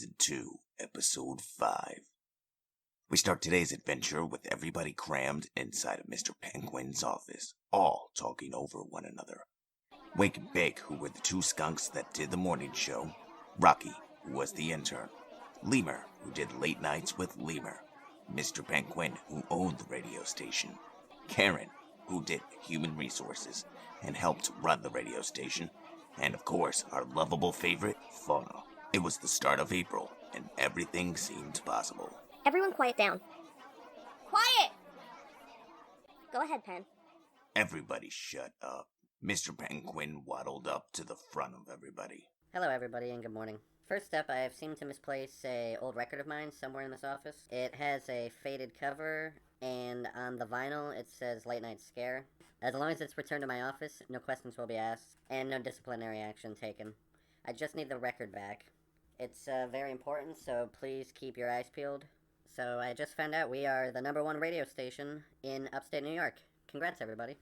Season 2, Episode 5. We start today's adventure with everybody crammed inside of Mr. Penn Quinn's office, all talking over one another. Wake and Bake, who were the two skunks that did the morning show, Rocky, who was the intern, Lemur, who did late nights with Lemur, Mr. Penn Quinn, who owned the radio station, Karen, who did human resources and helped run the radio station, and of course, our lovable favorite, Fauna. It was the start of April, and everything seemed possible. Everyone quiet down. Quiet! Go ahead, Penn. Everybody shut up. Mr. Penn Quinn waddled up to the front of everybody. Hello, everybody, and good morning. First up, I have seemed to misplace an old record of mine somewhere in this office. It has a faded cover, and on the vinyl, it says Late Night Scare. As long as it's returned to my office, no questions will be asked, and no disciplinary action taken. I just need the record back. It's very important, so please keep your eyes peeled. So I just found out we are the #1 radio station in upstate New York. Congrats, everybody.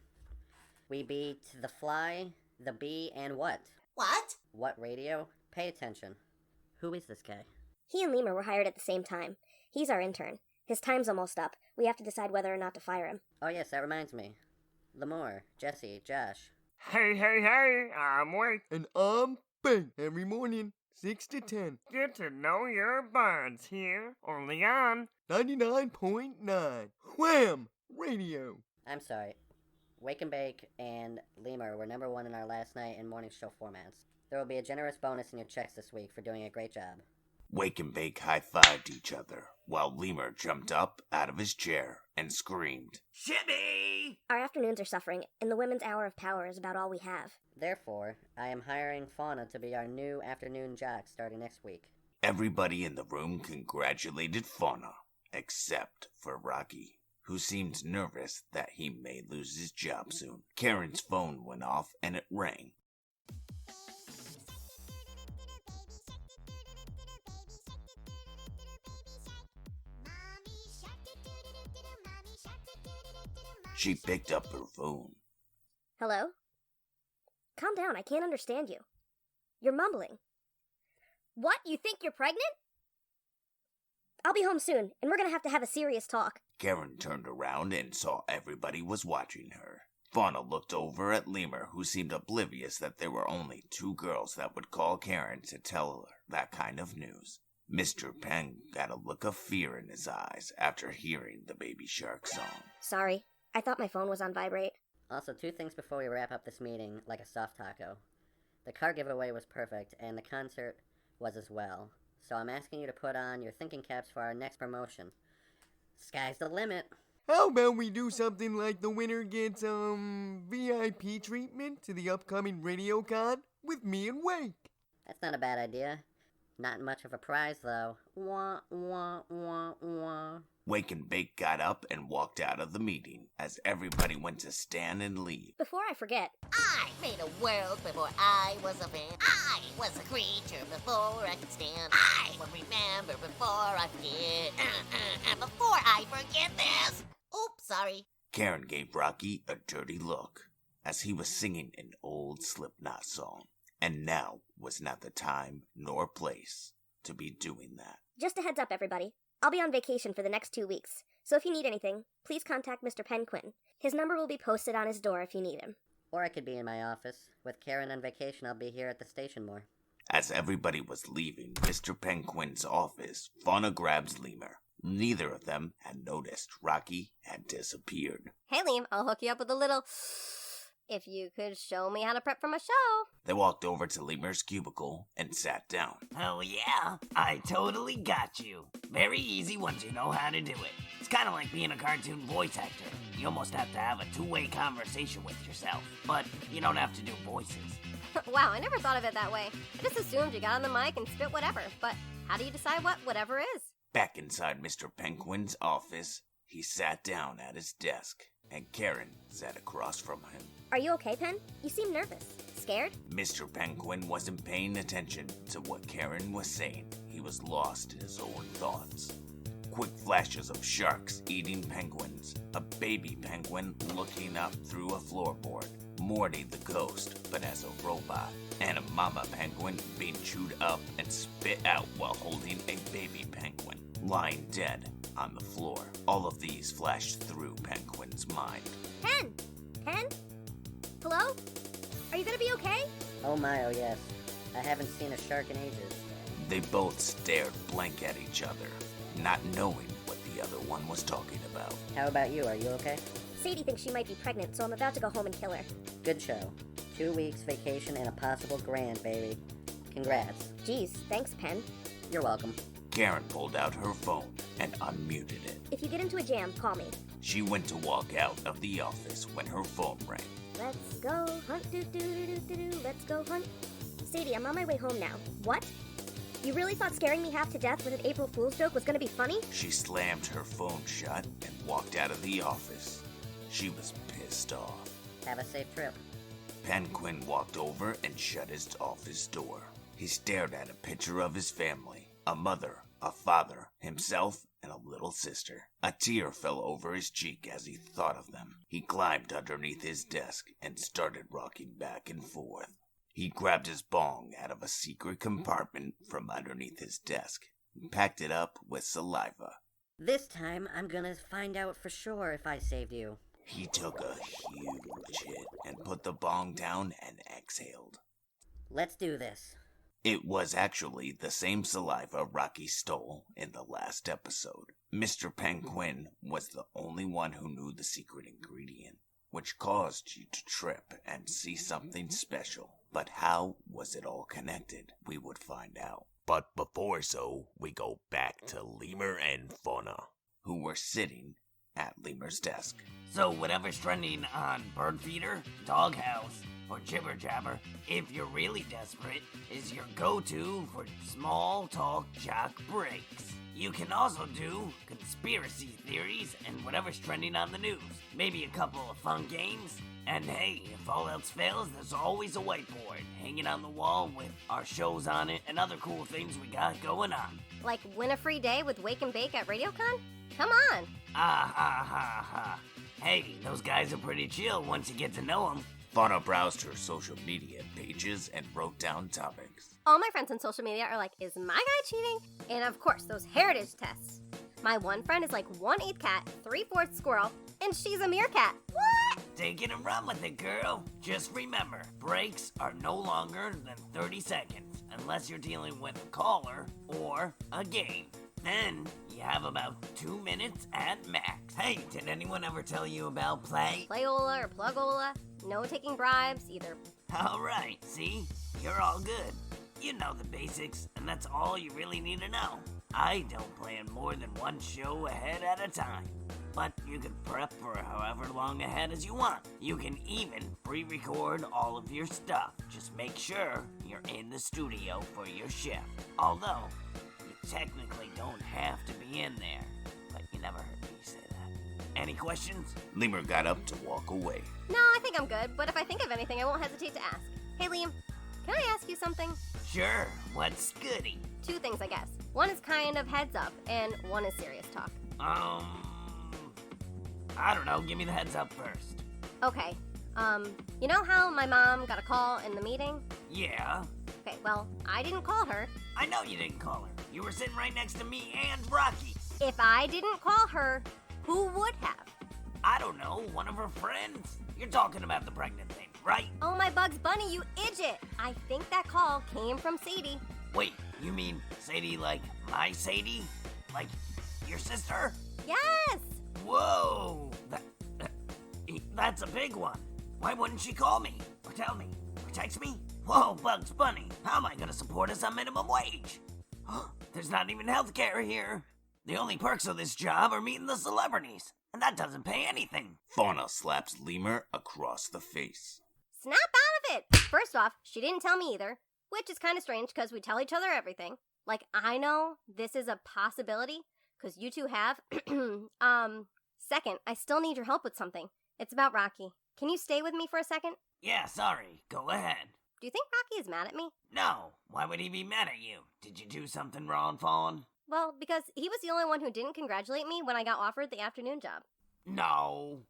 We beat The Fly, The Bee, and what? What? What radio? Pay attention. Who is this guy? He and Lemur were hired at the same time. He's our intern. His time's almost up. We have to decide whether or not to fire him. Oh yes, that reminds me. Lemur, Jesse, Josh. Hey, I'm Wade. And I'm Ben. Every morning, 6 to 10. Get to know your buds here, only on 99.9. Wham! Radio. I'm sorry. Wake and Bake and Lemur were #1 in our last night and morning show formats. There will be a generous bonus in your checks this week for doing a great job. Wake and Bake high-fived each other, while Lemur jumped up out of his chair and screamed, Shibby! Our afternoons are suffering, and the women's hour of power is about all we have. Therefore, I am hiring Fauna to be our new afternoon jock starting next week. Everybody in the room congratulated Fauna, except for Rocky, who seemed nervous that he may lose his job soon. Karen's phone went off and it rang. She picked up her phone. Hello? Calm down, I can't understand you. You're mumbling. What? You think you're pregnant? I'll be home soon, and we're gonna have to have a serious talk. Karen turned around and saw everybody was watching her. Fauna looked over at Lemur, who seemed oblivious that there were only 2 girls that would call Karen to tell her that kind of news. Mr. Penn got a look of fear in his eyes after hearing the Baby Shark song. Sorry, I thought my phone was on vibrate. Also, 2 things before we wrap up this meeting, like a soft taco. The car giveaway was perfect, and the concert was as well. So I'm asking you to put on your thinking caps for our next promotion. Sky's the limit. How about we do something like the winner gets, VIP treatment to the upcoming RadioCon with me and Wake? That's not a bad idea. Not much of a prize, though. Wah, wah, wah, wah. Wake and Bake got up and walked out of the meeting as everybody went to stand and leave. Before I forget, I made a world before I was a fan. I was a creature before I could stand. I will remember before I forget. And before I forget this. Oops, sorry. Karen gave Rocky a dirty look as he was singing an old Slipknot song. And now was not the time nor place to be doing that. just a heads up, everybody. I'll be on vacation for the next 2 weeks, so if you need anything, please contact Mr. Penn Quinn. His number will be posted on his door if you need him. Or I could be in my office. With Karen on vacation, I'll be here at the station more. As everybody was leaving Mr. Penn Quinn's office, Fauna grabs Lemur. Neither of them had noticed Rocky had disappeared. Hey, Liam, I'll hook you up with a little... If you could show me how to prep for my show. They walked over to Lemur's cubicle and sat down. Oh yeah, I totally got you. Very easy once you know how to do it. It's kind of like being a cartoon voice actor. You almost have to have a two-way conversation with yourself, but you don't have to do voices. Wow, I never thought of it that way. I just assumed you got on the mic and spit whatever, but how do you decide what whatever is? Back inside Mr. Penn Quinn's office, he sat down at his desk, and Karen sat across from him. Are you okay, Penn? You seem nervous. Scared? Mr. Penn Quinn wasn't paying attention to what Karen was saying. He was lost in his own thoughts. Quick flashes of sharks eating penguins, a baby penguin looking up through a floorboard, Morty the ghost, but as a robot, and a mama penguin being chewed up and spit out while holding a baby penguin, lying dead on the floor. All of these flashed through Penguin's mind. Pen! Pen? Hello? Are you gonna be okay? Oh my, oh yes. I haven't seen a shark in ages. They both stared blank at each other, not knowing what the other one was talking about. How about you? Are you okay? Sadie thinks she might be pregnant, so I'm about to go home and kill her. Good show. 2 weeks vacation and a possible grand, baby. Congrats. Geez, thanks, Pen. You're welcome. Karen pulled out her phone and unmuted it. If you get into a jam, call me. She went to walk out of the office when her phone rang. Let's go hunt, do-do-do-do-do-do, let's go hunt. Sadie, I'm on my way home now. What? You really thought scaring me half to death with an April Fool's joke was gonna be funny? She slammed her phone shut and walked out of the office. She was pissed off. Have a safe trip. Penn Quinn walked over and shut his office door. He stared at a picture of his family, a mother, a father, himself, and a little sister. A tear fell over his cheek as he thought of them. He climbed underneath his desk and started rocking back and forth. He grabbed his bong out of a secret compartment from underneath his desk and packed it up with saliva. This time, I'm gonna find out for sure if I saved you. He took a huge hit and put the bong down and exhaled. Let's do this. It was actually the same saliva Rocky stole in the last episode. Mr. Penn Quinn was the only one who knew the secret ingredient, which caused you to trip and see something special. But how was it all connected? We would find out. But before so, we go back to Lemur and Fauna, who were sitting at Lemur's desk. So whatever's trending on Bird Feeder, Doghouse, or Jibber Jabber, if you're really desperate, is your go-to for small talk jock breaks. You can also do conspiracy theories and whatever's trending on the news. Maybe a couple of fun games. And hey, if all else fails, there's always a whiteboard hanging on the wall with our shows on it and other cool things we got going on. Like win a free day with Wake and Bake at RadioCon? Come on! Ah ha ha ha. Hey, those guys are pretty chill once you get to know them. Fauna browsed her social media pages and wrote down topics. All my friends on social media are like, is my guy cheating? And of course, those heritage tests. My one friend is like 1/8 cat, 3/4 squirrel, and she's a meerkat. What? Take it and run with it, girl. Just remember, breaks are no longer than 30 seconds, unless you're dealing with a caller or a game. Then you have about 2 minutes at max. Hey, did anyone ever tell you about Playola or plugola. No taking bribes, either. Alright, see? You're all good. You know the basics, and that's all you really need to know. I don't plan more than one show ahead at a time, but you can prep for however long ahead as you want. You can even pre-record all of your stuff. Just make sure you're in the studio for your shift. Although, you technically don't have to be in there, but you never heard me say that. Any questions? Lemur got up to walk away. No, I think I'm good, but if I think of anything, I won't hesitate to ask. Hey, Liam, can I ask you something? Sure, what's goody? 2 things, I guess. One is kind of heads up, and one is serious talk. I don't know, give me the heads up first. Okay, you know how my mom got a call in the meeting? Yeah. Okay, well, I didn't call her. I know you didn't call her. You were sitting right next to me and Rocky. If I didn't call her, who would have? I don't know, one of her friends. You're talking about the pregnant thing, right? Oh, my Bugs Bunny, you idiot! I think that call came from Sadie. Wait, you mean Sadie like my Sadie? Like your sister? Yes! Whoa! That's a big one. Why wouldn't she call me? Or tell me? Or text me? Whoa, Bugs Bunny, how am I gonna support us on minimum wage? There's not even healthcare here. The only perks of this job are meeting the celebrities, and that doesn't pay anything. Fauna slaps Lemur across the face. Snap out of it! First off, she didn't tell me either, which is kind of strange because we tell each other everything. Like, I know this is a possibility because you two have. Second, I still need your help with something. It's about Rocky. Can you stay with me for a second? Yeah, sorry. Go ahead. Do you think Rocky is mad at me? No. Why would he be mad at you? Did you do something wrong, Fawn? Well, because he was the only one who didn't congratulate me when I got offered the afternoon job. No.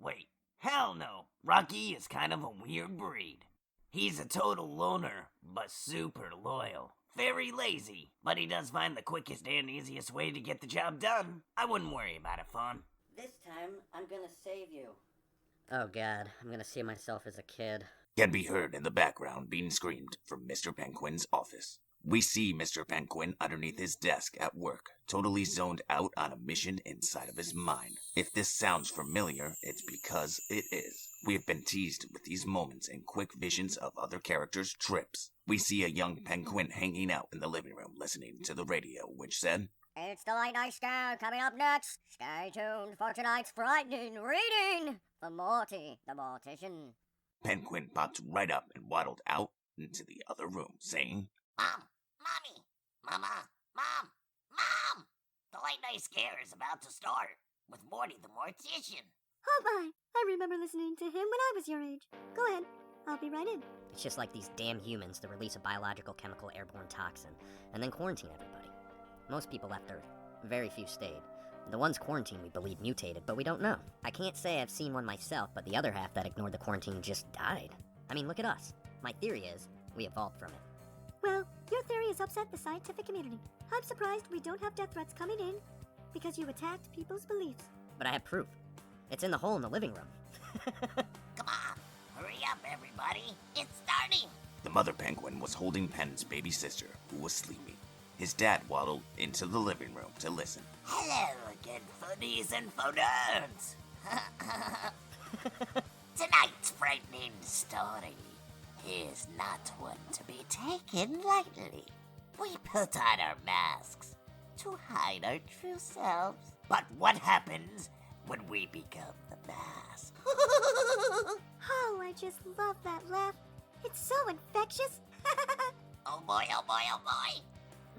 Wait, Hell no. Rocky is kind of a weird breed. He's a total loner, but super loyal. Very lazy, but he does find the quickest and easiest way to get the job done. I wouldn't worry about it, Fawn. This time, I'm gonna save you. Oh god, I'm gonna see myself as a kid. Can be heard in the background being screamed from Mr. Penn Quinn's office. We see Mr. Penn Quinn underneath his desk at work, totally zoned out on a mission inside of his mind. If this sounds familiar, it's because it is. We have been teased with these moments and quick visions of other characters' trips. We see a young Penn Quinn hanging out in the living room listening to the radio, which said, It's the Late Night Scare coming up next. Stay tuned for tonight's frightening reading from Morty, the Mortician. Penn Quinn popped right up and waddled out into the other room, saying, Mom, Mommy, Mama, Mom! The Late Night Scare is about to start with Morty the Mortician. Oh my, I remember listening to him when I was your age. Go ahead, I'll be right in. It's just like these damn humans that release a biological chemical airborne toxin, and then quarantine everybody. Most people left Earth. Very few stayed. The ones quarantined we believe mutated, but we don't know. I can't say I've seen one myself, but the other half that ignored the quarantine just died. I mean, look at us. My theory is, we evolved from it. Well, your theory has upset the scientific community. I'm surprised we don't have death threats coming in because you attacked people's beliefs. But I have proof. It's in the hole in the living room. Come on, hurry up, everybody. It's starting. The mother penguin was holding Penn's baby sister, who was sleeping. His dad waddled into the living room to listen. Hello again, funnies and phoners. Tonight's frightening story is not one to be taken lightly. We put on our masks to hide our true selves. But what happens when we become the mask? Oh, I just love that laugh. It's so infectious. Oh boy, oh boy, oh boy.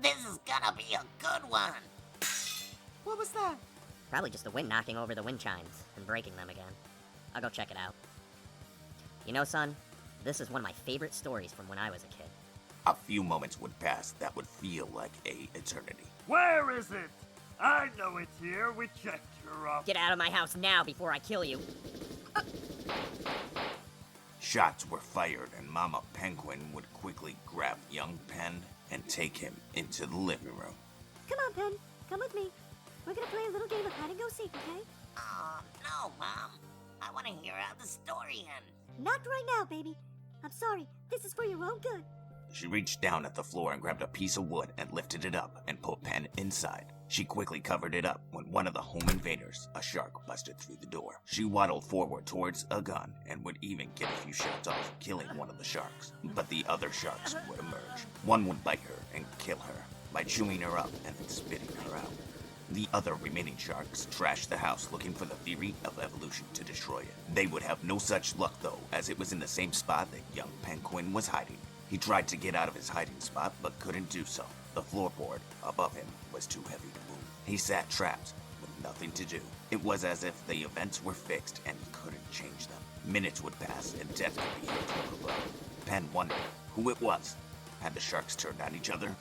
This is gonna be a good one. What was that? Probably just the wind knocking over the wind chimes and breaking them again. I'll go check it out. You know, son, this is one of my favorite stories from when I was a kid. A few moments would pass that would feel like a eternity. Where is it? I know it's here. We checked your office. Get out of my house now before I kill you. Shots were fired, and Mama Penguin would quickly grab young Penn and take him into the living room. Come on, Penn. Come with me. We're gonna play a little game of hide and go seek, okay? Oh, no, Mom. I want to hear how the story ends. Not right now, baby. I'm sorry. This is for your own good. She reached down at the floor and grabbed a piece of wood and lifted it up and put Penn inside. She quickly covered it up when one of the home invaders, a shark, busted through the door. She waddled forward towards a gun and would even get a few shots off, killing one of the sharks. But the other sharks would emerge. One would bite her and kill her by chewing her up and then spitting her out. The other remaining sharks trashed the house looking for the theory of evolution to destroy it. They would have no such luck though, as it was in the same spot that young Penn Quinn was hiding. He tried to get out of his hiding spot, but couldn't do so. The floorboard above him was too heavy to move. He sat trapped with nothing to do. It was as if the events were fixed and he couldn't change them. Minutes would pass and death could be heard from above. Penn wondered who it was. Had the sharks turned on each other?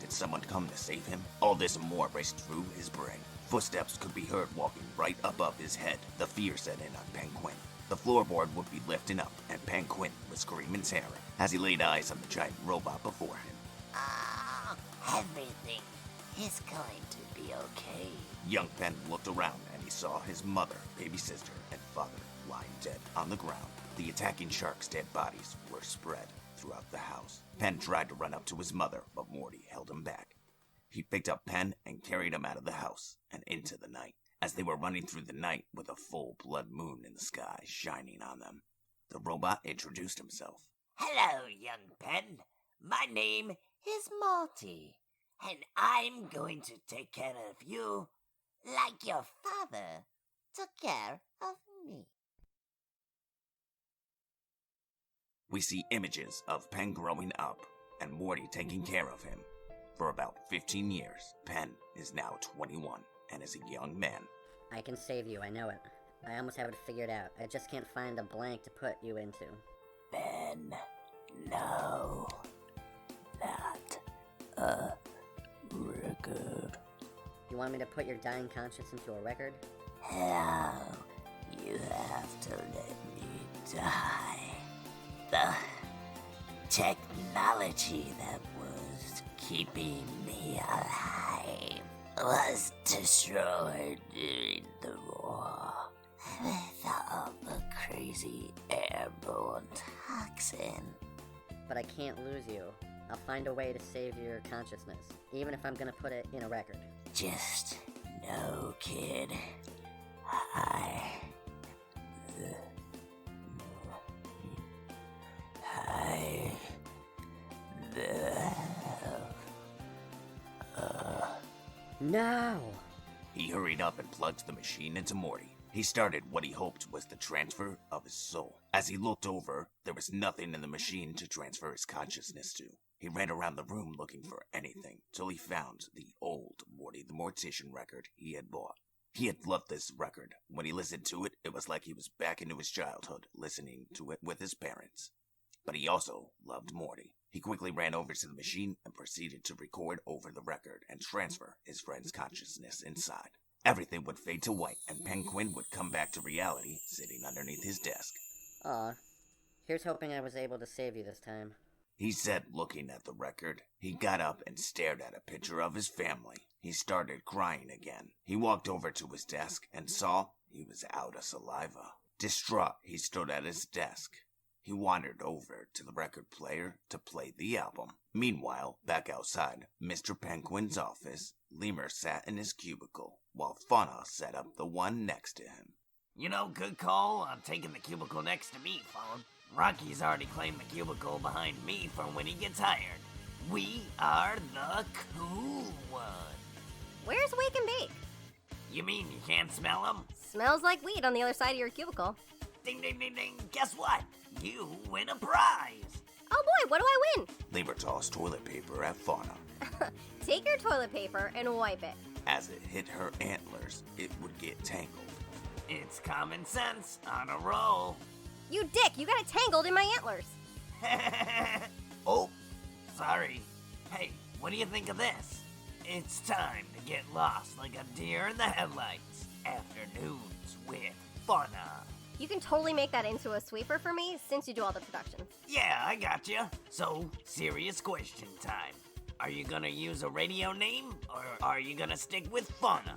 Did someone come to save him? All this and more raced through his brain. Footsteps could be heard walking right above his head. The fear set in on Penn Quinn. The floorboard would be lifting up, and Penn Quinn would scream in terror as he laid eyes on the giant robot before him. Ah, everything is going to be okay. Young Penn looked around and he saw his mother, baby sister, and father lying dead on the ground. The attacking sharks' dead bodies were spread throughout the house. Penn tried to run up to his mother, but Morty held him back. He picked up Penn and carried him out of the house and into the night. As they were running through the night with a full blood moon in the sky shining on them, the robot introduced himself. Hello, young Penn. My name is Morty, and I'm going to take care of you like your father took care of me. We see images of Penn growing up and Morty taking care of him. For about 15 years, Penn is now 21 and is a young man. I can save you, I know it. I almost have it figured out. I just can't find a blank to put you into. Ben, no, not a record. You want me to put your dying conscience into a record? Hello, You have to let me die. The technology that was keeping me alive was destroyed during the war with all the crazy airborne toxin. But I can't lose you. I'll find a way to save your consciousness, even if I'm gonna put it in a record. Just know, kid, I No! He hurried up and plugged the machine into Morty. He started what he hoped was the transfer of his soul. As he looked over, there was nothing in the machine to transfer his consciousness to. He ran around the room looking for anything, till he found the old Morty the Mortician record he had bought. He had loved this record. When he listened to it, it was like he was back into his childhood, listening to it with his parents. But he also loved Morty. He quickly ran over to the machine and proceeded to record over the record and transfer his friend's consciousness inside. Everything would fade to white, and Penn Quinn would come back to reality, sitting underneath his desk. Aw. Here's hoping I was able to save you this time. He said, looking at the record. He got up and stared at a picture of his family. He started crying again. He walked over to his desk and saw he was out of saliva. Distraught, he stood at his desk. He wandered over to the record player to play the album. Meanwhile, back outside Mr. Penn Quinn's office, Lemur sat in his cubicle, while Fauna sat up the one next to him. You know, good call on taking the cubicle next to me, Fawn. Rocky's already claimed the cubicle behind me for when he gets hired. We are the cool one. Where's Wake and Bake? You mean you can't smell them? Smells like weed on the other side of your cubicle. Ding, ding, ding, ding. Guess what? You win a prize. Oh boy, what do I win? Lemur tossed toilet paper at Fauna. Take your toilet paper and wipe it. As it hit her antlers, it would get tangled. It's common sense on a roll. You dick, you got it tangled in my antlers. Oh, sorry. Hey, what do you think of this? It's time to get lost like a deer in the headlights. Afternoons with Fauna. You can totally make that into a sweeper for me since you do all the production. Yeah, I gotcha. So, serious question time. Are you gonna use a radio name, or are you gonna stick with Fauna?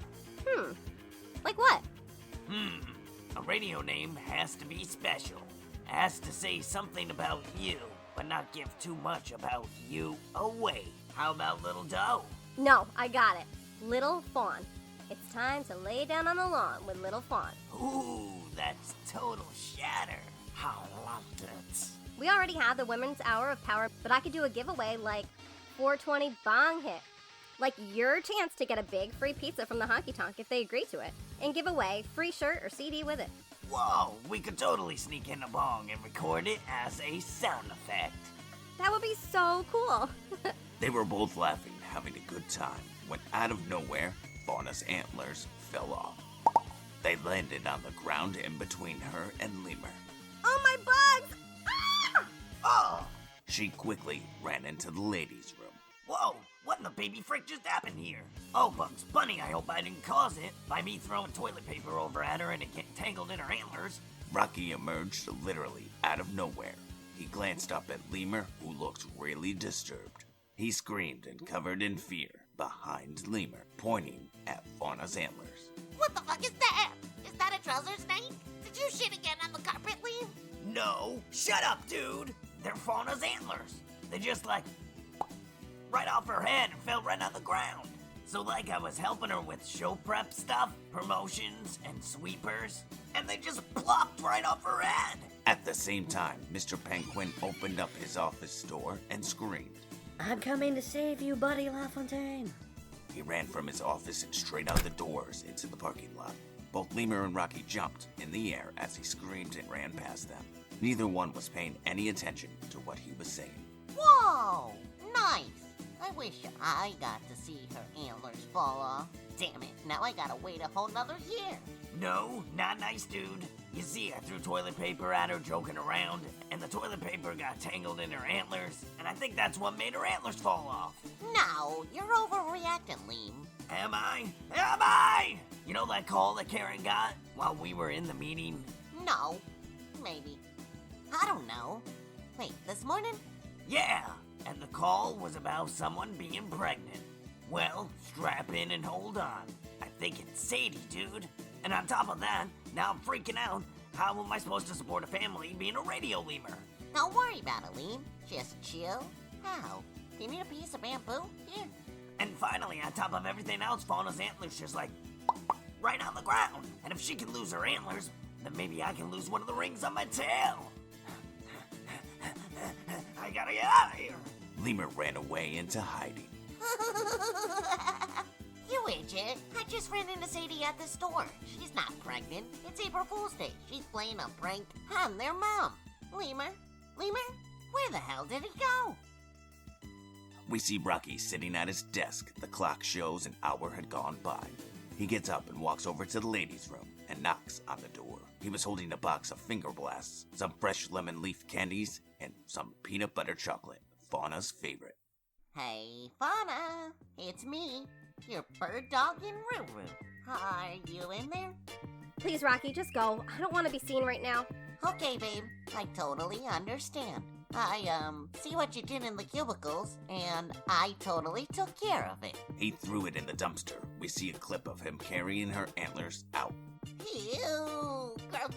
Like what? A radio name has to be special. Has to say something about you, but not give too much about you away. How about Little Doe? No, I got it. Little Fawn. It's time to lay down on the lawn with Little Fawn. Ooh, that's total shatter. I loved it. We already have the Women's Hour of Power, but I could do a giveaway like 420 Bong Hit. Like your chance to get a big free pizza from the Honky Tonk if they agree to it, and give away free shirt or CD with it. Whoa, we could totally sneak in a bong and record it as a sound effect. That would be so cool. They were both laughing, having a good time, when out of nowhere, Fauna's antlers fell off. They landed on the ground in between her and Lemur. Oh, my bugs! Ah! Oh! She quickly ran into the ladies' room. Whoa, what in the baby frick just happened here? Oh, Bugs Bunny, I hope I didn't cause it by me throwing toilet paper over at her and it getting tangled in her antlers. Rocky emerged literally out of nowhere. He glanced up at Lemur, who looked really disturbed. He screamed and covered in fear behind Lemur, pointing at Fauna's antlers. What the fuck is that? Is that a trouser snake? Did you shit again on the carpet, Liam? No, shut up, dude. They're Fauna's antlers. They just right off her head and fell right on the ground. So like I was helping her with show prep stuff, promotions, and sweepers, and they just plopped right off her head. At the same time, Mr. Penn Quinn opened up his office door and screamed. I'm coming to save you, Buddy LaFontaine. He ran from his office and straight out the doors into the parking lot. Both Lemur and Rocky jumped in the air as he screamed and ran past them. Neither one was paying any attention to what he was saying. Whoa, nice. I wish I got to see her antlers fall off. Damn it, now I gotta wait a whole nother year. No, not nice, dude. You see, I threw toilet paper at her joking around, and the toilet paper got tangled in her antlers, and I think that's what made her antlers fall off. No, you're overreacting, Liam. Am I? Am I? You know that call that Karen got while we were in the meeting? No. Maybe. I don't know. Wait, this morning? Yeah, and the call was about someone being pregnant. Well, strap in and hold on. I think it's Sadie, dude. And on top of that, now I'm freaking out. How am I supposed to support a family being a radio lemur? Don't worry about it, Liam. Just chill. How? Do you need a piece of bamboo? Here. And finally, on top of everything else, Fauna's antlers just like right on the ground. And if she can lose her antlers, then maybe I can lose one of the rings on my tail. I gotta get out of here. Lemur ran away into hiding. You idiot. I just ran into Sadie at the store. She's not pregnant. It's April Fool's Day. She's playing a prank on their mom. Lemur? Where the hell did he go? We see Rocky sitting at his desk. The clock shows an hour had gone by. He gets up and walks over to the ladies' room and knocks on the door. He was holding a box of finger blasts, some fresh lemon leaf candies, and some peanut butter chocolate, Fauna's favorite. Hey, Fauna. It's me, your bird dog in Ruru. Are you in there? Please, Rocky, just go. I don't want to be seen right now. Okay, babe. I totally understand. I, see what you did in the cubicles, and I totally took care of it. He threw it in the dumpster. We see a clip of him carrying her antlers out. Ew! Gross.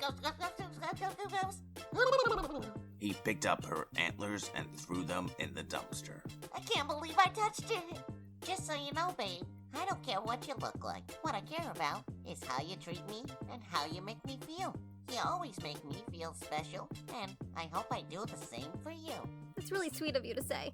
He picked up her antlers and threw them in the dumpster. I can't believe I touched it. Just so you know, babe, I don't care what you look like. What I care about is how you treat me and how you make me feel. You always make me feel special, and I hope I do the same for you. It's really sweet of you to say.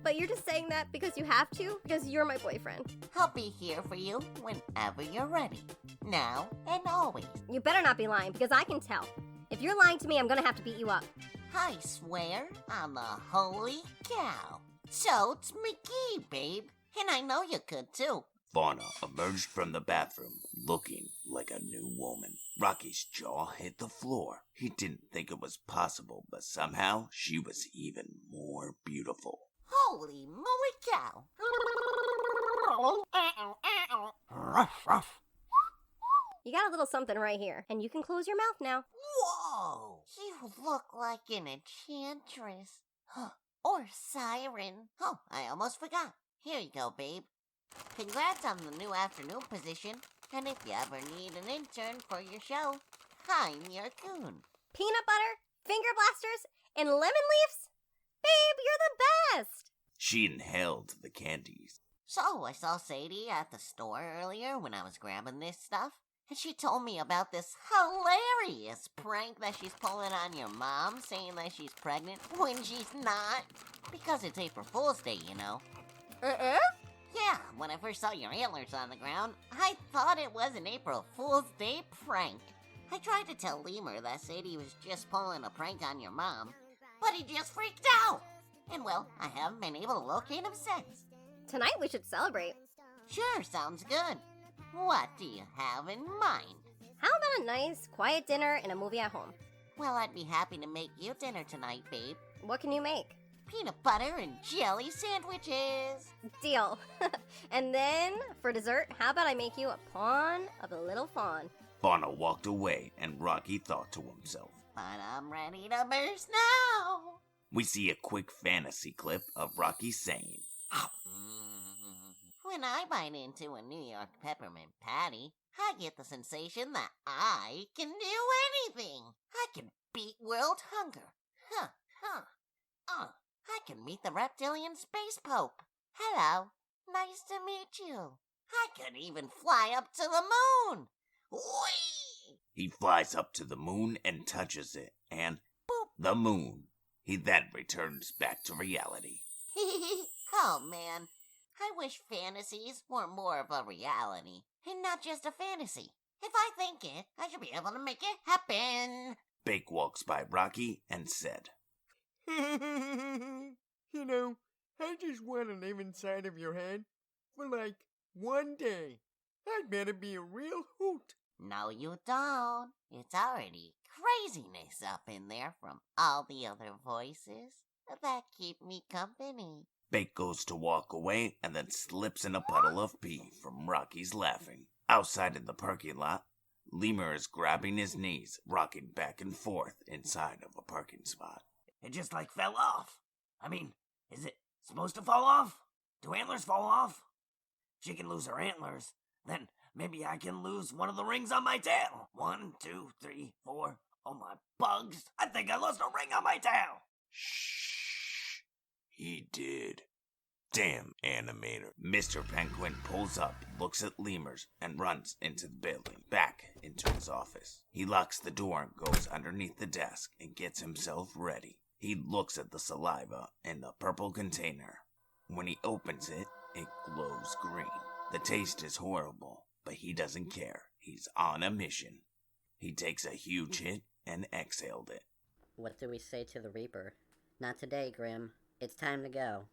But you're just saying that because you have to? Because you're my boyfriend. I'll be here for you whenever you're ready. Now and always. You better not be lying, because I can tell. If you're lying to me, I'm gonna have to beat you up. I swear on the holy cow. So it's McGee, babe. And I know you could too. Fauna emerged from the bathroom, looking like a new woman. Rocky's jaw hit the floor. He didn't think it was possible, but somehow she was even more beautiful. Holy moly cow. Ruff, ruff. You got a little something right here, and you can close your mouth now. Whoa! You look like an enchantress. Or siren. Oh, I almost forgot. Here you go, babe. Congrats on the new afternoon position. And if you ever need an intern for your show, I'm your coon. Peanut butter, finger blasters, and lemon leaves? Babe, you're the best! She inhaled the candies. So, I saw Sadie at the store earlier when I was grabbing this stuff. And she told me about this hilarious prank that she's pulling on your mom, saying that she's pregnant when she's not. Because it's April Fool's Day, you know. Yeah, when I first saw your antlers on the ground, I thought it was an April Fool's Day prank. I tried to tell Lemur that Sadie was just pulling a prank on your mom, but he just freaked out. And well, I haven't been able to locate him since. Tonight we should celebrate. Sure, sounds good. What do you have in mind? How about a nice, quiet dinner and a movie at home? Well, I'd be happy to make you dinner tonight, babe. What can you make? Peanut butter and jelly sandwiches. Deal. And then, for dessert, how about I make you a pawn of a little fawn? Fauna walked away, and Rocky thought to himself. But I'm ready to burst now. We see a quick fantasy clip of Rocky saying, When I bite into a New York peppermint patty, I get the sensation that I can do anything. I can beat world hunger. I can meet the reptilian space pope. Hello, nice to meet you. I could even fly up to the moon. Whee! He flies up to the moon and touches it, and boop, the moon. He then returns back to reality. Oh man, I wish fantasies were more of a reality, and not just a fantasy. If I think it, I should be able to make it happen. Bake walks by Rocky and said, You know, I just want to live inside of your head for like one day. I'd better be a real hoot. No, you don't. It's already craziness up in there from all the other voices. that keep me company. Bake goes to walk away and then slips in a puddle of pee from Rocky's laughing. Outside in the parking lot, Lemur is grabbing his knees, rocking back and forth inside of a parking spot. It just like fell off. I mean, is it supposed to fall off? Do antlers fall off? She can lose her antlers, then maybe I can lose one of the rings on my tail. 1, 2, 3, 4. Oh my bugs, I think I lost a ring on my tail. Shh. He did. Damn animator. Mr. Penn Quinn pulls up, looks at Lemurs, and runs into the building, back into his office. He locks the door, goes underneath the desk, and gets himself ready. He looks at the saliva in the purple container. When he opens it, it glows green. The taste is horrible, but he doesn't care. He's on a mission. He takes a huge hit and exhaled it. What do we say to the Reaper? Not today, Grim. It's time to go.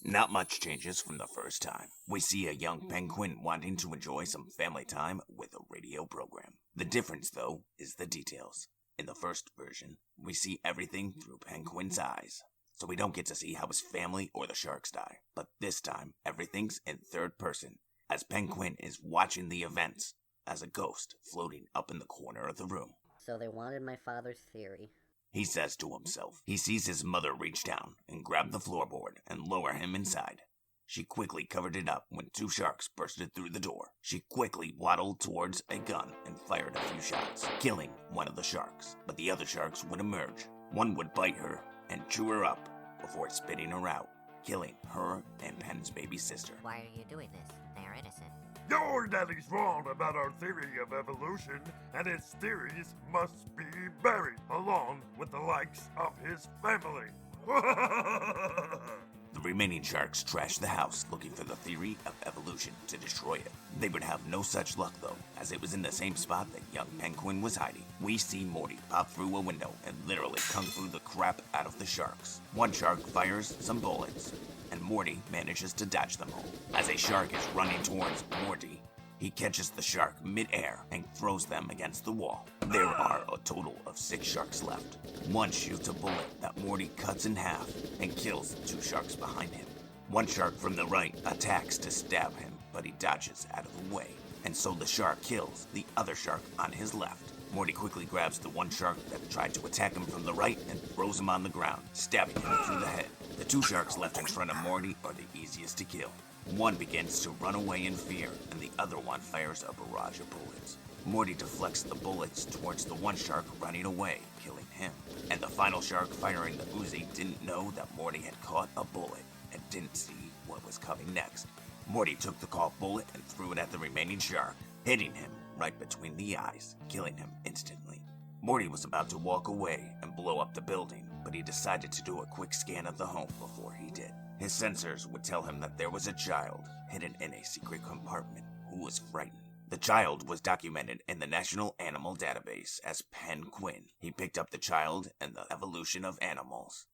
Not much changes from the first time. We see a young Penn Quinn wanting to enjoy some family time with a radio program. The difference, though, is the details. In the first version, we see everything through Penn Quinn's eyes, so we don't get to see how his family or the sharks die. But this time, everything's in third person, as Penn Quinn is watching the events as a ghost floating up in the corner of the room. So they wanted my father's theory. He says to himself. He sees his mother reach down and grab the floorboard and lower him inside. She quickly covered it up when 2 sharks bursted through the door. She quickly waddled towards a gun and fired a few shots, killing one of the sharks. But the other sharks would emerge. One would bite her and chew her up before spitting her out, killing her and Penn's baby sister. Why are you doing this? They are innocent. Your daddy's wrong about our theory of evolution, and his theories must be buried, along with the likes of his family. The remaining sharks trash the house looking for the theory of evolution to destroy it. They would have no such luck though, as it was in the same spot that young Penn Quinn was hiding. We see Morty pop through a window and literally kung fu the crap out of the sharks. One shark fires some bullets, and Morty manages to dodge them all. As a shark is running towards Morty, he catches the shark mid-air and throws them against the wall. There are a total of 6 sharks left. One shoots a bullet that Morty cuts in half and kills the 2 sharks behind him. One shark from the right attacks to stab him, but he dodges out of the way, and so the shark kills the other shark on his left. Morty quickly grabs the one shark that tried to attack him from the right and throws him on the ground, stabbing him through the head. The 2 sharks left in front of Morty are the easiest to kill. One begins to run away in fear, and the other one fires a barrage of bullets. Morty deflects the bullets towards the one shark running away, killing him. And the final shark firing the Uzi didn't know that Morty had caught a bullet and didn't see what was coming next. Morty took the caught bullet and threw it at the remaining shark, hitting him right between the eyes, killing him instantly. Morty was about to walk away and blow up the building, but he decided to do a quick scan of the home before he did. His sensors would tell him that there was a child hidden in a secret compartment who was frightened. The child was documented in the National Animal Database as Penn Quinn. He picked up the child and the evolution of animals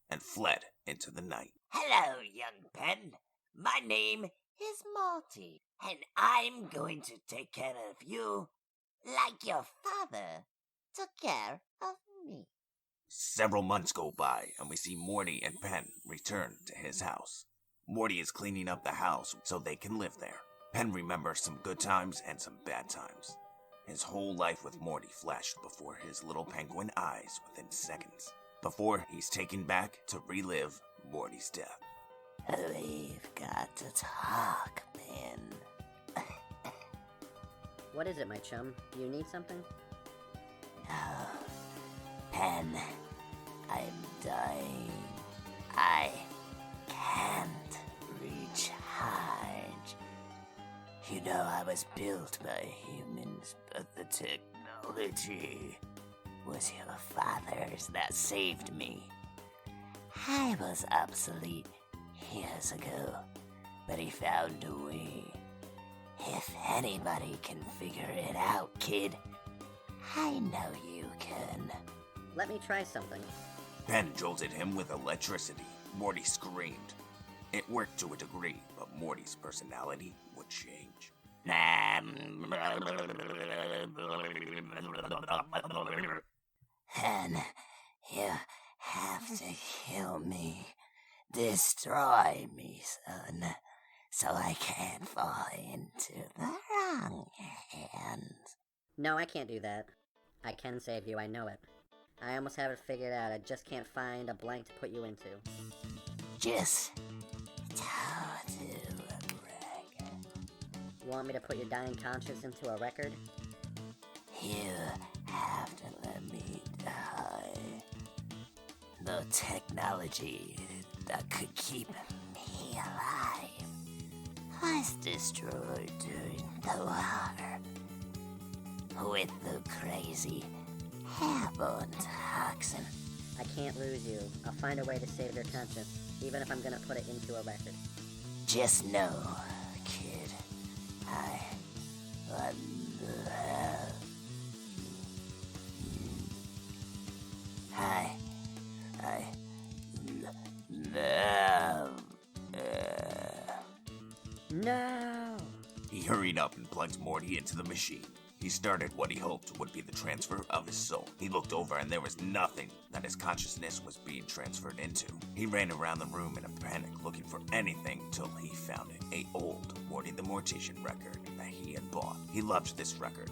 and fled into the night. Hello, young Penn. My name is Morty, and I'm going to take care of you Like your father took care of me. Several months go by, and we see Morty and Penn return to his house. Morty is cleaning up the house so they can live there. Penn remembers some good times and some bad times. His whole life with Morty flashed before his little penguin eyes within seconds, before he's taken back to relive Morty's death. We've got to talk, Penn. What is it, my chum? Do you need something? Oh, Penn, I'm dying. I can't recharge. You know I was built by humans, but the technology was your father's that saved me. I was obsolete years ago, but he found a way. If anybody can figure it out, kid, I know you can. Let me try something. Penn jolted him with electricity. Morty screamed. It worked to a degree, but Morty's personality would change. And you have to kill me, destroy me, son, so I can't fall into the wrong hands. No, I can't do that. I can save you, I know it. I almost have it figured out, I just can't find a blank to put you into. Just don't do a record. You want me to put your dying conscience into a record? You have to let me die. The technology that could keep me alive was destroyed during the war with the crazy airborne toxin. I can't lose you. I'll find a way to save your conscience, even if I'm gonna put it into a record. Just know, kid, I love No! He hurried up and plugged Morty into the machine. He started what he hoped would be the transfer of his soul. He looked over and there was nothing that his consciousness was being transferred into. He ran around the room in a panic looking for anything till he found it. A old Morty the Mortician record that he had bought. He loved this record.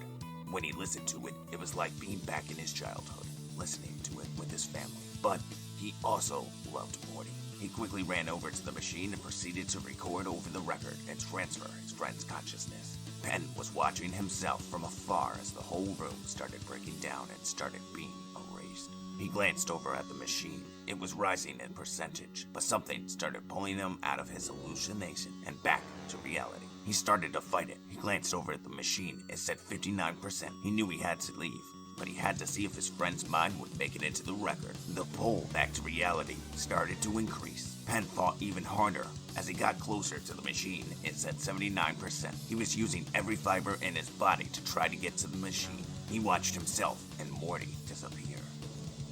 When he listened to it, it was like being back in his childhood, listening to it with his family. But he also loved Morty. He quickly ran over to the machine and proceeded to record over the record and transfer his friend's consciousness. Penn was watching himself from afar as the whole room started breaking down and started being erased. He glanced over at the machine. It was rising in percentage, but something started pulling him out of his hallucination and back to reality. He started to fight it. He glanced over at the machine. It said 59%. He knew he had to leave, but he had to see if his friend's mind would make it into the record. The pull back to reality started to increase. Penn fought even harder. As he got closer to the machine, it said 79%. He was using every fiber in his body to try to get to the machine. He watched himself and Morty disappear.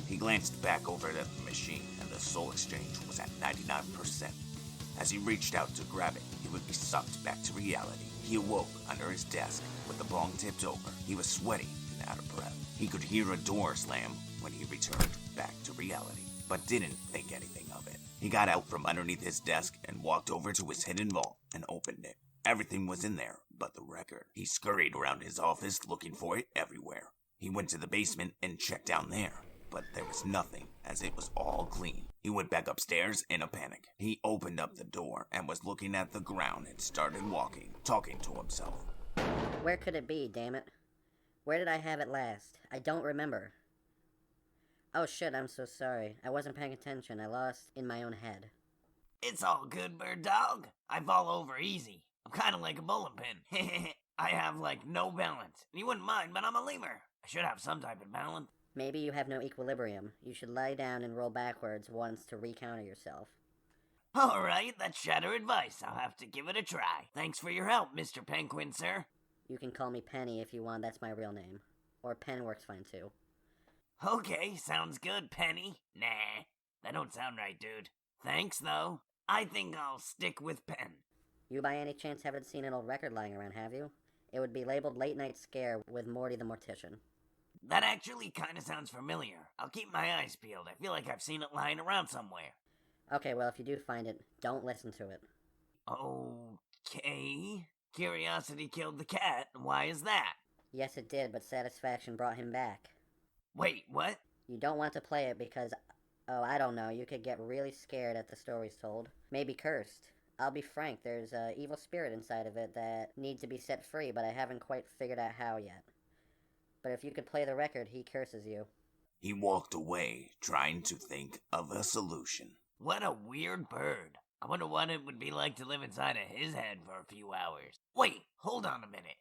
He glanced back over at the machine, and the soul exchange was at 99%. As he reached out to grab it, he would be sucked back to reality. He awoke under his desk with the bong tipped over. He was sweaty and out of breath. He could hear a door slam when he returned back to reality, but didn't think anything of it. He got out from underneath his desk and walked over to his hidden vault and opened it. Everything was in there but the record. He scurried around his office looking for it everywhere. He went to the basement and checked down there, but there was nothing, as it was all clean. He went back upstairs in a panic. He opened up the door and was looking at the ground and started walking, talking to himself. Where could it be, damn it? Where did I have it last? I don't remember. Oh shit, I'm so sorry. I wasn't paying attention. I lost in my own head. It's all good, bird dog. I fall over easy. I'm kind of like a bowling pin. I have, like, no balance. You wouldn't mind, but I'm a lemur. I should have some type of balance. Maybe you have no equilibrium. You should lie down and roll backwards once to recounter yourself. Alright, that's shatter advice. I'll have to give it a try. Thanks for your help, Mr. Penn Quinn, sir. You can call me Penny if you want, that's my real name. Or Penn works fine too. Okay, sounds good, Penny. Nah, that don't sound right, dude. Thanks, though. I think I'll stick with Penn. You by any chance haven't seen an old record lying around, have you? It would be labeled Late Night Scare with Morty the Mortician. That actually kinda sounds familiar. I'll keep my eyes peeled. I feel like I've seen it lying around somewhere. Okay, well, if you do find it, don't listen to it. Okay. Curiosity killed the cat. Why is that? Yes, it did, but satisfaction brought him back. Wait, what? You don't want to play it because, oh, I don't know, you could get really scared at the stories told. Maybe cursed. I'll be frank, there's an evil spirit inside of it that needs to be set free, but I haven't quite figured out how yet. But if you could play the record, he curses you. He walked away, trying to think of a solution. What a weird bird. I wonder what it would be like to live inside of his head for a few hours. Wait, hold on a minute.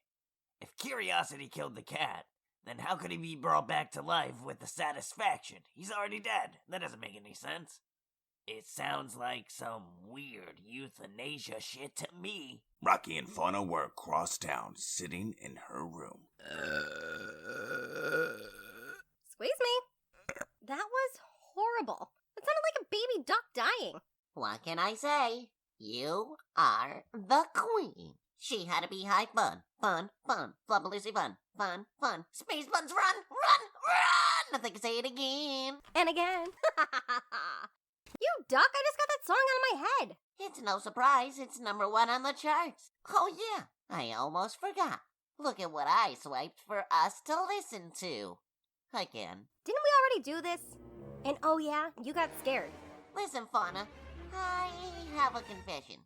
If curiosity killed the cat, then how could he be brought back to life with the satisfaction? He's already dead. That doesn't make any sense. It sounds like some weird euthanasia shit to me. Rocky and Fauna were across town, sitting in her room. Squeeze me. That was horrible. It sounded like a baby duck dying. What can I say? You are the queen. She had to be high fun. Fun, fun. Flubbaloozy fun. Fun, fun. Space buns run, run, run! Nothing, say it again. And again. You duck, I just got that song out of my head. It's no surprise, it's #1 on the charts. Oh yeah, I almost forgot. Look at what I swiped for us to listen to. Again. Didn't we already do this? And oh yeah, you got scared. Listen, Fauna, I have a confession.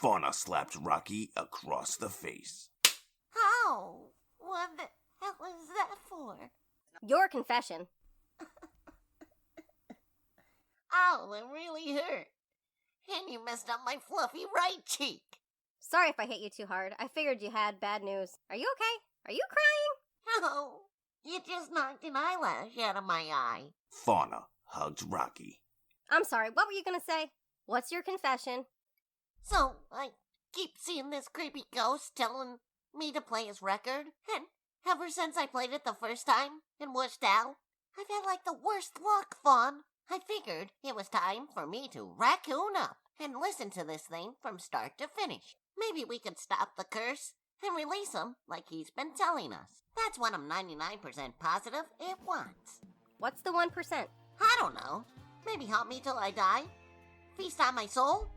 Fauna slapped Rocky across the face. How? What the hell is that for? Your confession. Ow, it really hurt. And you messed up my fluffy right cheek. Sorry if I hit you too hard. I figured you had bad news. Are you okay? Are you crying? No, you just knocked an eyelash out of my eye. Fauna hugged Rocky. I'm sorry, what were you gonna say? What's your confession? So, I keep seeing this creepy ghost telling me to play his record, and ever since I played it the first time and wished out, I've had like the worst luck, Fawn. I figured it was time for me to raccoon up and listen to this thing from start to finish. Maybe we could stop the curse and release him like he's been telling us. That's what I'm 99% positive it wants. What's the 1%? I don't know. Maybe haunt me till I die? Feast on my soul?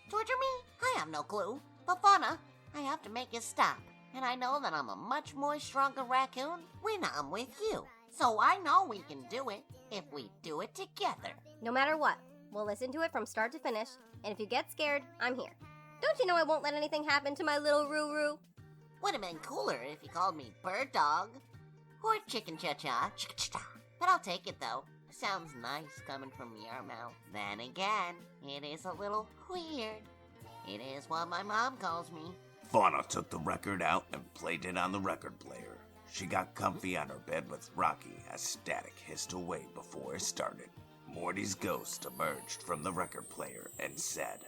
Torture me? I have no clue. But Fauna, I have to make it stop. And I know that I'm a much more stronger raccoon when I'm with you. So I know we can do it if we do it together. No matter what, we'll listen to it from start to finish, and if you get scared, I'm here. Don't you know I won't let anything happen to my little Roo-Roo? Would have been cooler if you called me Bird Dog or Chicken Cha-Cha. But I'll take it though. Sounds nice coming from your mouth. Then again, it is a little weird. It is what my mom calls me. Fauna took the record out and played it on the record player. She got comfy on her bed with Rocky as static hissed away before it started. Morty's ghost emerged from the record player and said,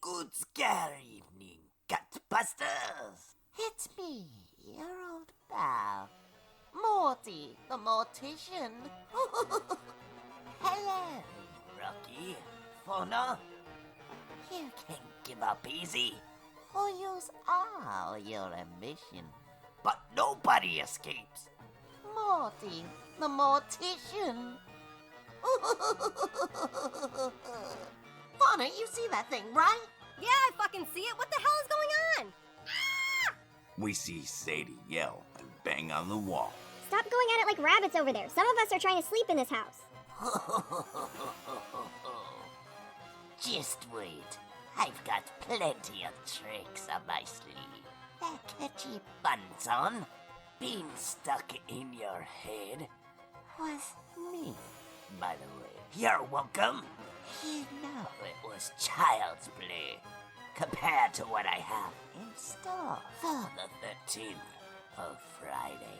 Good scare evening, Gutbusters. It's me, your old pal, Morty, the mortician. Hello, Rocky. Fauna. You can't give up easy. Or use all your ambition. But nobody escapes. Morty, the mortician. Fauna, you see that thing, right? Yeah, I fucking see it. What the hell is going on? We see Sadie yell and bang on the wall. Stop going at it like rabbits over there. Some of us are trying to sleep in this house. Just wait. I've got plenty of tricks up my sleeve. That catchy bunsen being stuck in your head was me, by the way. You're welcome. You know it was child's play compared to what I have in store for the 13th of Friday.